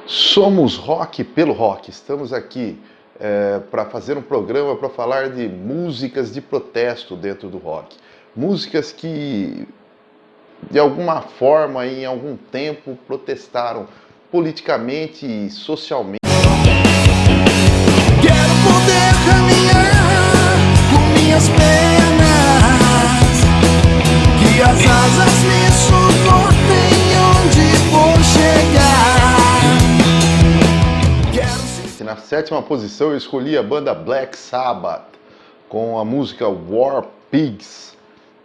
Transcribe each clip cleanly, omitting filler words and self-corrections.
Somos Rock pelo Rock. Estamos aqui para fazer um programa para falar de músicas de protesto dentro do rock. Músicas que, de alguma forma, em algum tempo, protestaram politicamente e socialmente. Quero poder caminhar com minhas pernas, que as asas me suportem onde vou chegar. Na sétima posição eu escolhi a banda Black Sabbath com a música War Pigs.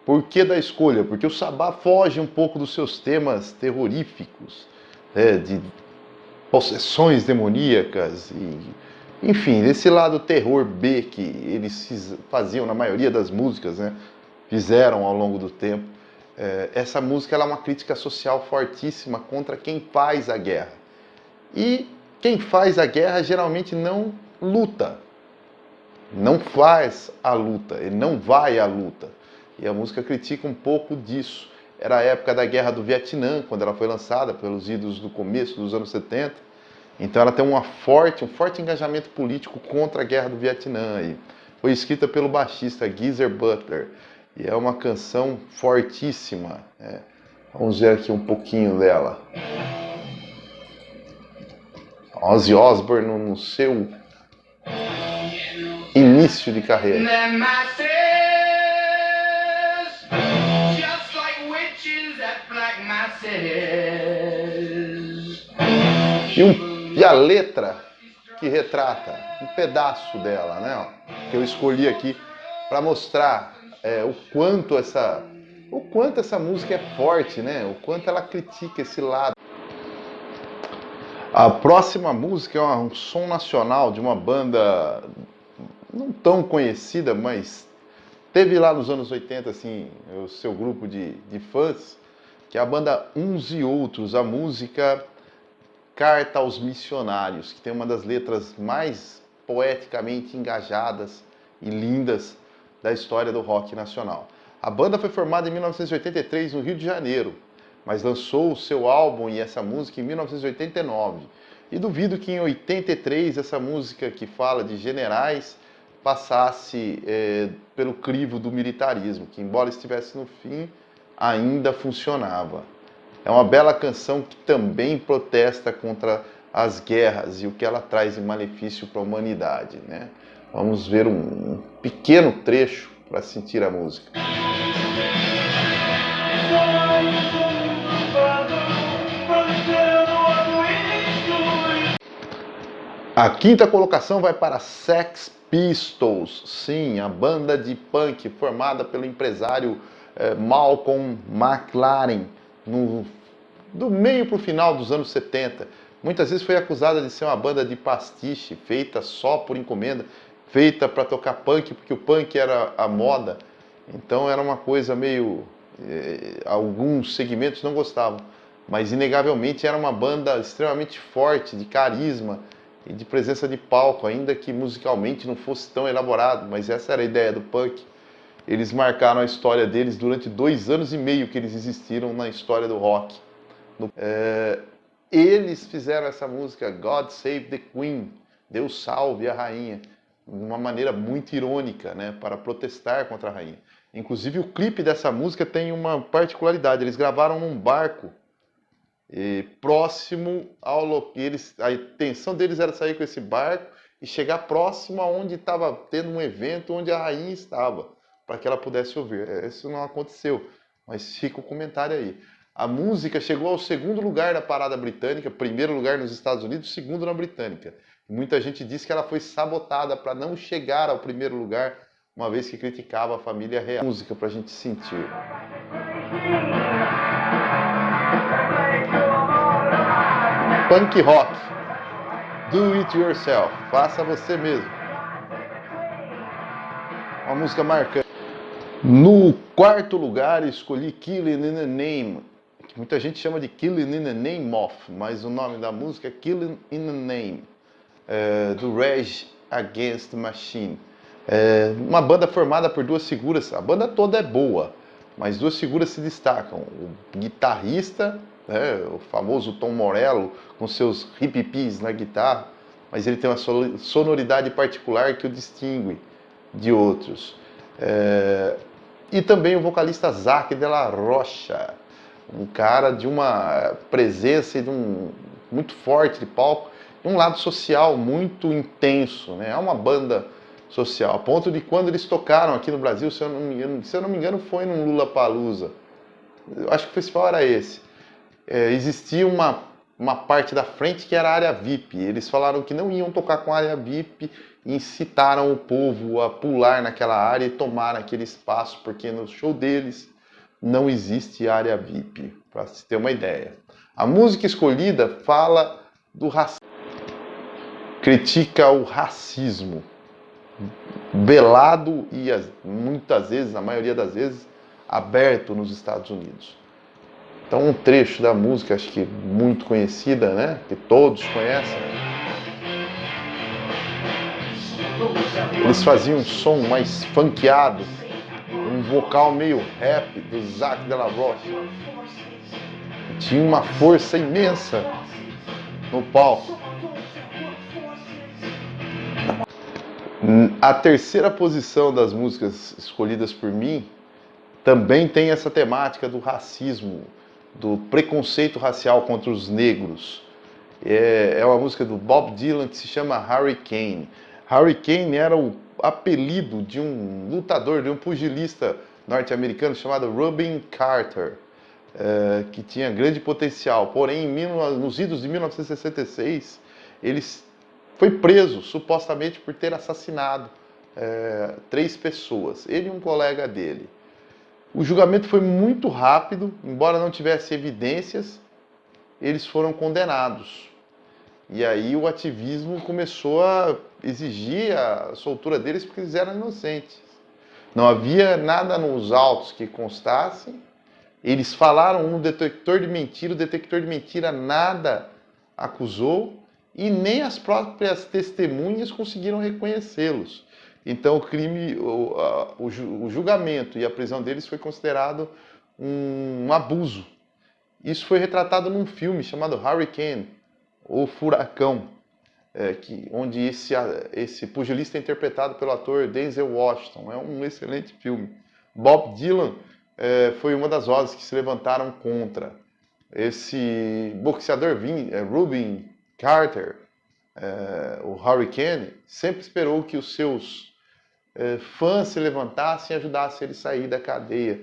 Por que da escolha? Porque o Sabbath foge um pouco dos seus temas terroríficos, de possessões demoníacas e, enfim, desse lado terror B que eles faziam na maioria das músicas, né? Fizeram ao longo do tempo. Essa música ela é uma crítica social fortíssima contra quem faz a guerra. E quem faz a guerra geralmente não luta, não faz a luta, ele não vai à luta. E a música critica um pouco disso. Era a época da Guerra do Vietnã, quando ela foi lançada pelos idos do começo dos anos 70. Então ela tem um forte engajamento político contra a Guerra do Vietnã. E foi escrita pelo baixista Geezer Butler. E é uma canção fortíssima. Vamos ver aqui um pouquinho dela. Ozzy Osbourne no seu início de carreira. E a letra que retrata um pedaço dela, né? Que eu escolhi aqui para mostrar o quanto essa música é forte, né? O quanto ela critica esse lado. A próxima música é um som nacional de uma banda não tão conhecida, mas teve lá nos anos 80 assim, o seu grupo de fãs, que é a banda Uns e Outros, a música Carta aos Missionários, que tem uma das letras mais poeticamente engajadas e lindas da história do rock nacional. A banda foi formada em 1983 no Rio de Janeiro, mas lançou o seu álbum e essa música em 1989. E duvido que em 83 essa música que fala de generais passasse pelo crivo do militarismo, que embora estivesse no fim, ainda funcionava. É uma bela canção que também protesta contra as guerras e o que ela traz de malefício para a humanidade, né? Vamos ver um pequeno trecho para sentir a música. A quinta colocação vai para Sex Pistols, sim, a banda de punk formada pelo empresário Malcolm McLaren do meio para o final dos anos 70. Muitas vezes foi acusada de ser uma banda de pastiche, feita só por encomenda, feita para tocar punk, porque o punk era a moda. Então era uma coisa meio... alguns segmentos não gostavam, mas inegavelmente era uma banda extremamente forte, de carisma e de presença de palco, ainda que musicalmente não fosse tão elaborado, mas essa era a ideia do punk. Eles marcaram a história deles durante 2 anos e meio que eles existiram na história do rock. Eles fizeram essa música God Save the Queen, Deus salve a rainha, de uma maneira muito irônica, né, para protestar contra a rainha. Inclusive o clipe dessa música tem uma particularidade, eles gravaram num barco próximo ao... a intenção deles era sair com esse barco e chegar próximo aonde estava tendo um evento onde a rainha estava, para que ela pudesse ouvir. Isso não aconteceu, mas fica o comentário aí. A música chegou ao 2º lugar da parada britânica, 1º lugar nos Estados Unidos, 2º na britânica. Muita gente diz que ela foi sabotada para não chegar ao 1º lugar, uma vez que criticava a família real. Música para a gente sentir. Punk rock. Do it yourself. Faça você mesmo. Uma música marcante. No 4º lugar, escolhi Killing in the Name, que muita gente chama de Killing in the Name of, mas o nome da música é Killing in the Name, do Rage Against the Machine. Uma banda formada por 2 figuras, a banda toda é boa, mas 2 figuras se destacam. O guitarrista né? O famoso Tom Morello, com seus hip-hippies na guitarra, mas ele tem uma sonoridade particular que o distingue de outros. E também o vocalista Zac de la Rocha, um cara de uma presença e muito forte de palco, e um lado social muito intenso, né? É uma banda social, a ponto de quando eles tocaram aqui no Brasil, se eu não me engano foi num Lollapalooza, eu acho que o festival era esse, existia uma parte da frente que era a área VIP, eles falaram que não iam tocar com a área VIP, e incitaram o povo a pular naquela área e tomar aquele espaço, porque no show deles não existe área VIP, para se ter uma ideia. A música escolhida fala do racismo, critica o racismo, velado e muitas vezes, na maioria das vezes, aberto nos Estados Unidos. Então um trecho da música, acho que muito conhecida, né? Que todos conhecem. Eles faziam um som mais funkeado, um vocal meio rap do Zac de la Rocha. Tinha uma força imensa no palco. A terceira posição das músicas escolhidas por mim também tem essa temática do racismo, do preconceito racial contra os negros. É uma música do Bob Dylan que se chama Hurricane. Hurricane era o apelido de um lutador, de um pugilista norte-americano chamado Rubin Carter, que tinha grande potencial. Porém, nos idos de 1966, ele foi preso, supostamente por ter assassinado 3 pessoas, ele e um colega dele. O julgamento foi muito rápido, embora não tivesse evidências, eles foram condenados. E aí o ativismo começou a exigir a soltura deles porque eles eram inocentes. Não havia nada nos autos que constasse. Eles falaram no detector de mentira, o detector de mentira nada acusou e nem as próprias testemunhas conseguiram reconhecê-los. Então o crime, o julgamento e a prisão deles foi considerado um abuso. Isso foi retratado num filme chamado Hurricane, O Furacão, onde esse pugilista é interpretado pelo ator Denzel Washington. É um excelente filme. Bob Dylan foi uma das vozes que se levantaram contra. Esse boxeador Rubin Carter, o Hurricane, sempre esperou que os seus fãs se levantassem e ajudassem ele a sair da cadeia,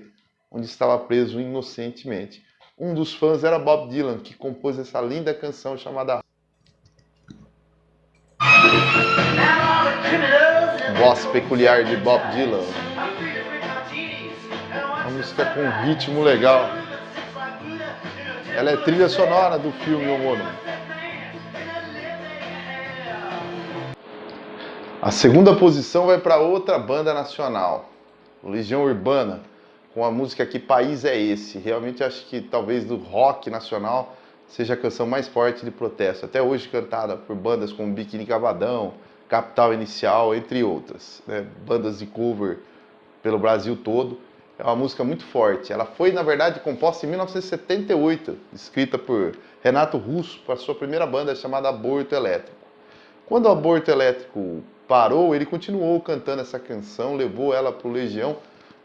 onde estava preso inocentemente. Um dos fãs era Bob Dylan, que compôs essa linda canção chamada Voz Peculiar de Bob Dylan. Uma música com ritmo legal. Ela é trilha sonora do filme homônimo. A segunda posição vai para outra banda nacional, Legião Urbana, com a música Que País é Esse? Realmente acho que talvez do rock nacional seja a canção mais forte de protesto, até hoje cantada por bandas como Biquíni Cavadão, Capital Inicial, entre outras, né? Bandas de cover pelo Brasil todo. É uma música muito forte. Ela foi, na verdade, composta em 1978, escrita por Renato Russo para sua primeira banda chamada Aborto Elétrico. Quando o Aborto Elétrico parou, ele continuou cantando essa canção, levou ela para o Legião,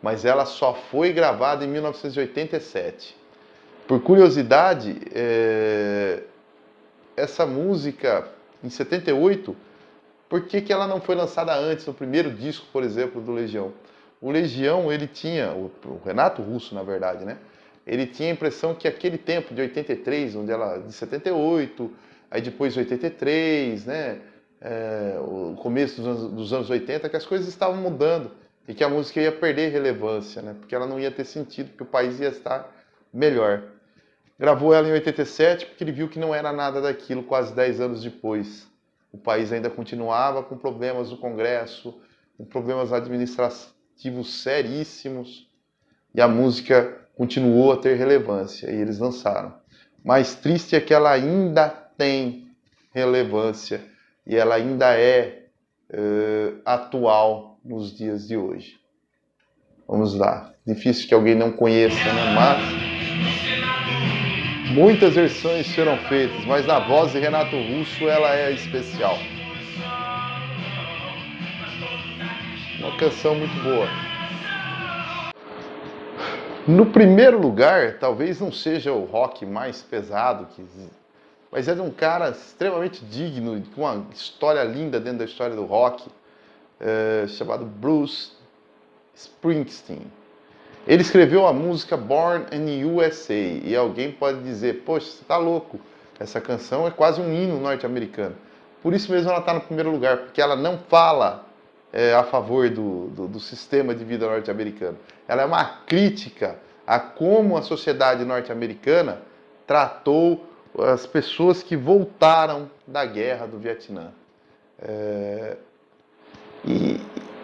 mas ela só foi gravada em 1987. Por curiosidade, essa música, em 78, por que ela não foi lançada antes, no primeiro disco, por exemplo, do Legião? O Legião, ele tinha, o Renato Russo, na verdade, né? Ele tinha a impressão que aquele tempo de 83, de 78, aí depois 83, né? O começo dos anos 80, que as coisas estavam mudando e que a música ia perder relevância, né? Porque ela não ia ter sentido, porque o país ia estar melhor. Gravou ela em 87 porque ele viu que não era nada daquilo quase 10 anos depois. O país ainda continuava com problemas no Congresso, com problemas administrativos seríssimos, e a música continuou a ter relevância, e eles lançaram. Mais triste é que ela ainda tem relevância, e ela ainda é atual nos dias de hoje. Vamos lá. Difícil que alguém não conheça, né? Mas Muitas versões serão feitas, mas na voz de Renato Russo ela é especial. Uma canção muito boa. No primeiro lugar, talvez não seja o rock mais pesado que existe, mas é de um cara extremamente digno, com uma história linda dentro da história do rock, chamado Bruce Springsteen. Ele escreveu a música Born in USA, e alguém pode dizer, poxa, você tá louco, essa canção é quase um hino norte-americano. Por isso mesmo ela está no primeiro lugar, porque ela não fala a favor do sistema de vida norte-americano. Ela é uma crítica a como a sociedade norte-americana tratou as pessoas que voltaram da guerra do Vietnã.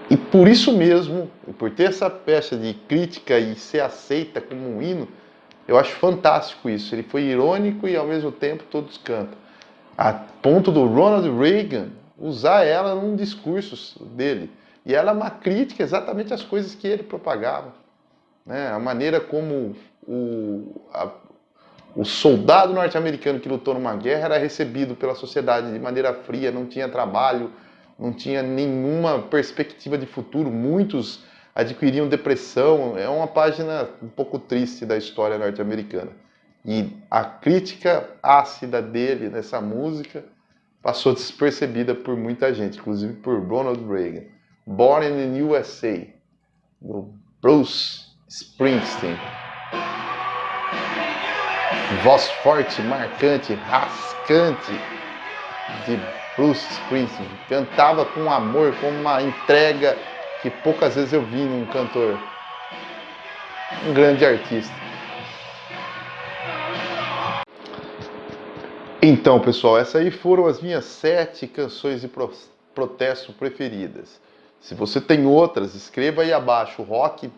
E por isso mesmo, por ter essa peça de crítica e ser aceita como um hino, eu acho fantástico isso. Ele foi irônico e ao mesmo tempo todos cantam. A ponto do Ronald Reagan usar ela num discurso dele. E ela é uma crítica exatamente às coisas que ele propagava. Né? A maneira como o soldado norte-americano que lutou numa guerra era recebido pela sociedade de maneira fria, não tinha trabalho, não tinha nenhuma perspectiva de futuro, muitos adquiriam depressão. É uma página um pouco triste da história norte-americana. E a crítica ácida dele nessa música passou despercebida por muita gente, inclusive por Ronald Reagan. Born in the USA, do Bruce Springsteen. Voz forte, marcante, rascante de Bruce Springsteen. Cantava com amor, com uma entrega que poucas vezes eu vi num cantor. Um grande artista. Então, pessoal, essas aí foram as minhas 7 canções de protesto preferidas. Se você tem outras, escreva aí abaixo. O rock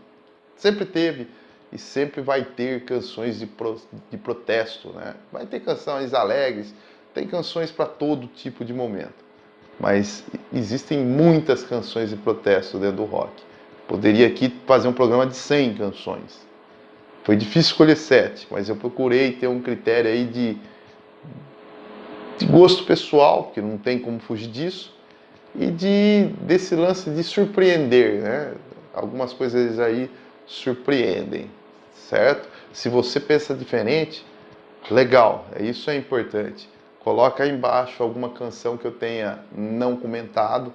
sempre teve e sempre vai ter canções de protesto, né? Vai ter canções alegres, tem canções para todo tipo de momento. Mas existem muitas canções de protesto dentro do rock. Poderia aqui fazer um programa de 100 canções. Foi difícil escolher 7, mas eu procurei ter um critério aí de gosto pessoal, porque não tem como fugir disso, e desse lance de surpreender, né? Algumas coisas aí surpreendem, certo? Se você pensa diferente, legal, isso é importante. Coloca aí embaixo alguma canção que eu tenha não comentado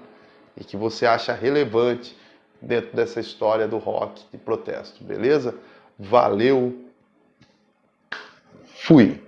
e que você acha relevante dentro dessa história do rock de protesto, beleza? Valeu, fui!